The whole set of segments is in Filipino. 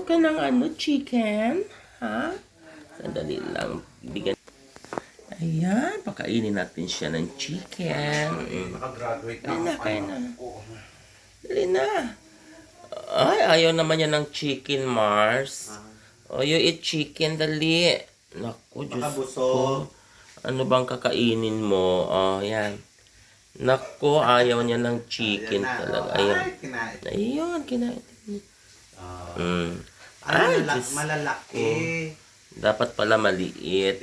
ka ng chicken? Ha? Sandali lang. Bigyan. Ayan, pakainin natin siya ng chicken. Nakagraduate na. Dali na, kain na. Dali na. Ay, ayaw naman yan ng chicken, Mars. Oh, you eat chicken, dali. Naku, Diyos ko. Ano bang kakainin mo? Oh, yan. Naku, ayaw niya ng chicken talaga. Ayun. Ayun, kinain. Ay, malalaki. Dapat pala maliit.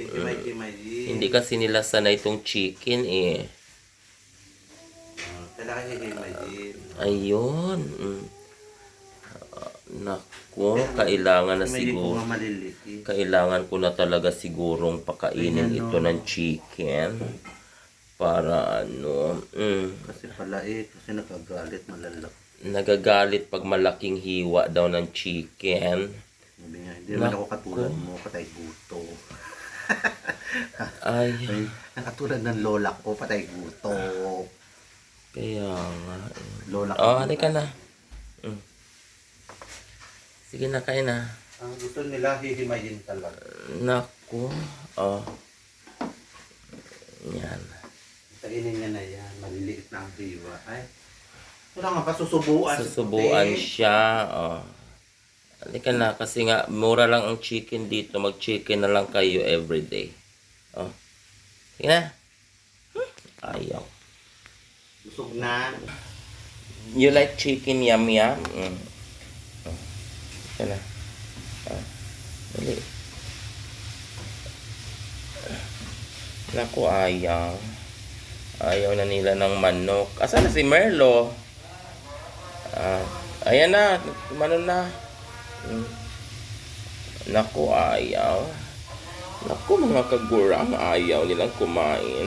Hindi kasi nila sanay itong chicken eh. Kailangan hihimayin. Ayun. Naku, kailangan na siguro. Kailangan ko na talaga sigurong pakainin ito ng chicken. Para ano. Kasi pala kasi nagagalit malalaki. Nagagalit pag malaking hiwa daw ng chicken. Sabi nga, hindi naman ako katulad mo, patay guto. Ay. Nakatulad ng lola ko, patay guto. Kaya nga. Lola ko. Oh, halika na. Sige na, kain na. Ang gusto nila, hihimayin talaga. Naku. Oh. Yan. Kainin niya na yan. Maliliit na ang hiwa. Ay. Wala nga pa, susubuan. Susubuan siya. Oh. Halika na, kasi nga, mura lang ang chicken dito. Mag-chicken na lang kayo everyday. Oh. Sige na. Ayaw. Busog na. You like chicken yum yum? Sige na. Dali. Naku, ayaw. Ayaw na nila ng manok. Asan na si Merlo? Ayan na. Manon na. Naku, ayaw. Naku, mga kagurang, ayaw nilang kumain.